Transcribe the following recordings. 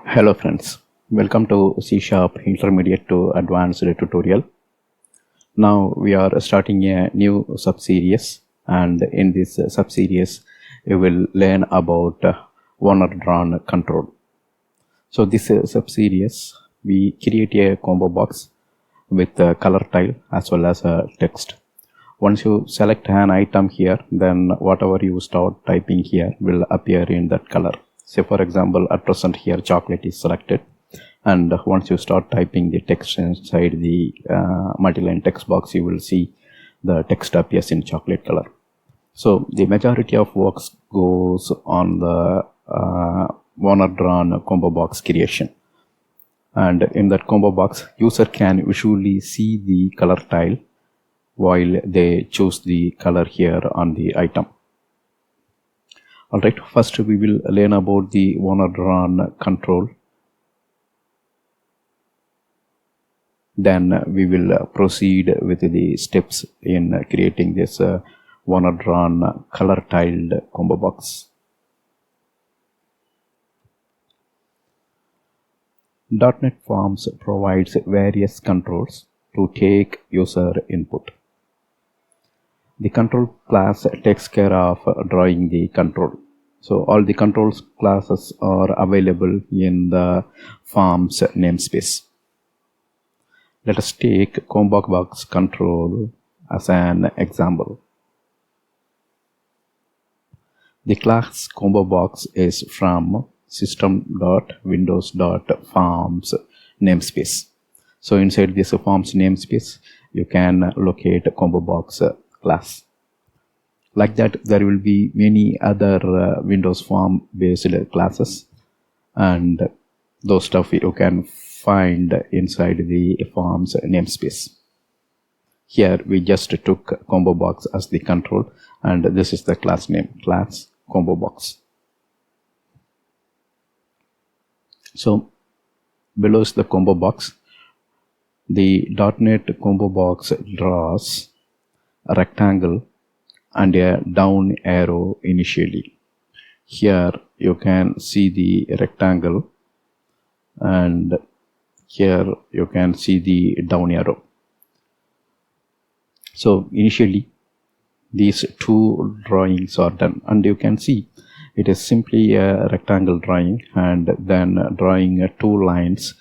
Hello friends, welcome to C Sharp Intermediate to Advanced tutorial. Now we are starting a new subseries, and in this subseries you will learn about owner drawn control. So this subseries we create a combo box with a color tile as well as a text. Once you select an item here, then whatever you start typing here will appear in that color. Say for example, at present here chocolate is selected, and once you start typing the text inside the multi-line text box, you will see the text appears in chocolate color. So the majority of works goes on the owner drawn combo box creation, and in that combo box user can visually see the color tile while they choose the color here on the item. Alright, first we will learn about the owner drawn control. Then we will proceed with the steps in creating this owner drawn color tiled combo box. .NET Forms provides various controls to take user input. The control class takes care of drawing the control. So all the controls classes are available in the forms namespace. Let us take combo box control as an example. The class combo box is from system.windows.forms namespace. So inside this forms namespace, you can locate combo box class. Like that, there will be many other Windows form based classes, and those stuff you can find inside the forms namespace. Here we just took combo box as the control, and this is the class name, class combo box. So below is the combo box. The .NET combo box draws a rectangle and a down arrow initially. Here you can see the rectangle, and here you can see the down arrow. So initially these two drawings are done, and you can see it is simply a rectangle drawing, and then drawing two lines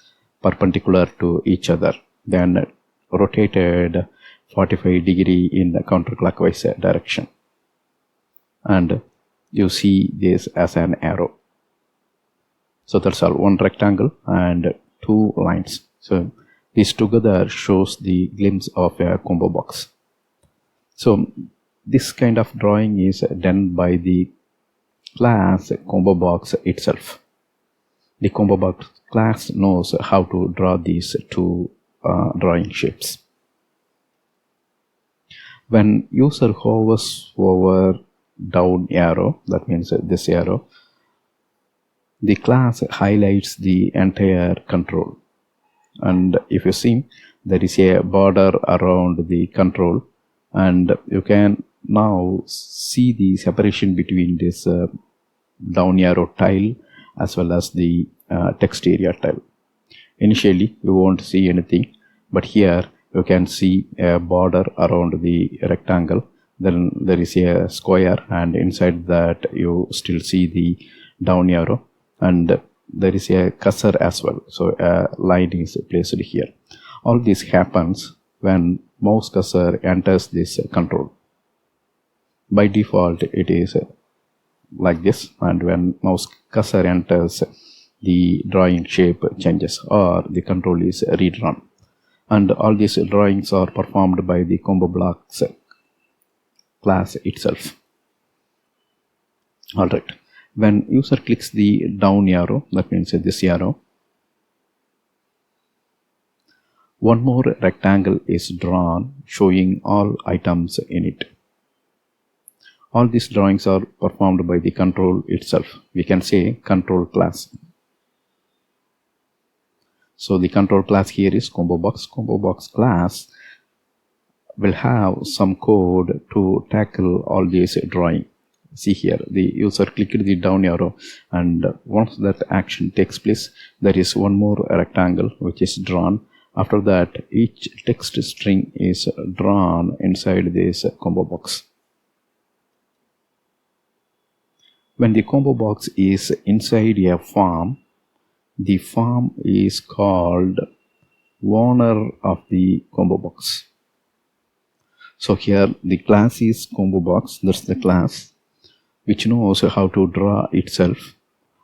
perpendicular to each other, then rotated 45 degree in the counterclockwise direction, and you see this as an arrow. So that's all, one rectangle and two lines. So this together shows the glimpse of a combo box. So this kind of drawing is done by the class combo box itself. The combo box class knows how to draw these two drawing shapes. When user hovers over down arrow, that means this arrow, the class highlights the entire control, and if you see, there is a border around the control, and you can now see the separation between this down arrow tile as well as the text area tile. Initially you won't see anything, but here you can see a border around the rectangle, then there is a square, and inside that you still see the down arrow, and there is a cursor as well, so a line is placed here. All this happens when mouse cursor enters this control. By default it is like this, and when mouse cursor enters, the drawing shape changes or the control is redrawn. And all these drawings are performed by the combo box class itself. Alright, when user clicks the down arrow, that means this arrow, one more rectangle is drawn showing all items in it. All these drawings are performed by the control itself. We can say control class. So the control class here is combo box. Combo box class will have some code to tackle all these drawing. See here, the user clicked the down arrow, and once that action takes place, there is one more rectangle which is drawn. After that, each text string is drawn inside this combo box. When the combo box is inside a form, the form is called owner of the combo box. So here the class is combo box. That's the class which knows how to draw itself.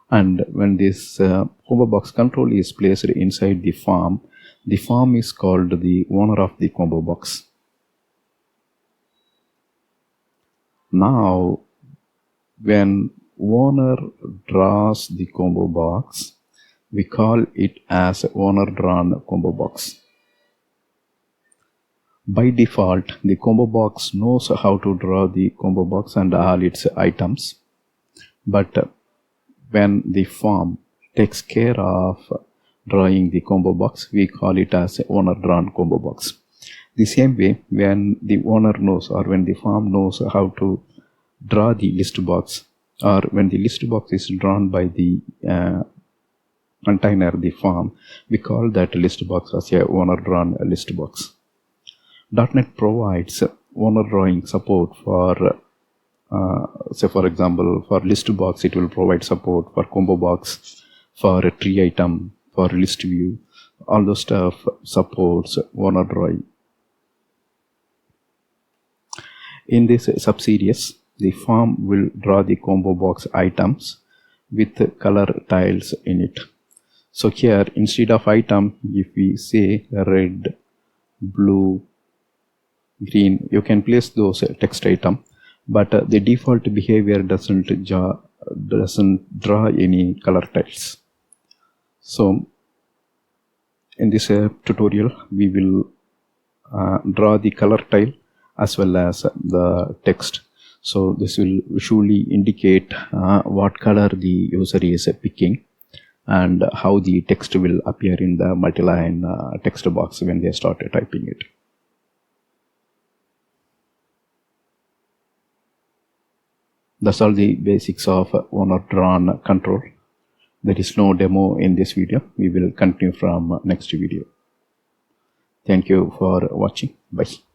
And when this combo box control is placed inside the form is called the owner of the combo box. Now, when owner draws the combo box, we call it as owner drawn combo box. By default, the combo box knows how to draw the combo box and all its items. But when the form takes care of drawing the combo box, we call it as owner drawn combo box. The same way, when the owner knows, or when the form knows how to draw the list box, or when the list box is drawn by the container, the form, we call that list box as a owner drawn list box. .NET provides owner drawing support for say for example, for list box it will provide support, for combo box, for a tree item, for list view. All those stuff supports owner drawing. In this subseries, the form will draw the combo box items with color tiles in it. So here, instead of item, if we say red, blue, green, you can place those text item, but the default behavior doesn't draw any color tiles. So in this tutorial, we will draw the color tile as well as the text. So this will visually indicate what color the user is picking and how the text will appear in the multi-line text box when they start typing it. That's all the basics of owner drawn control. There is no demo in this video. We will continue from next video. Thank you for watching. Bye.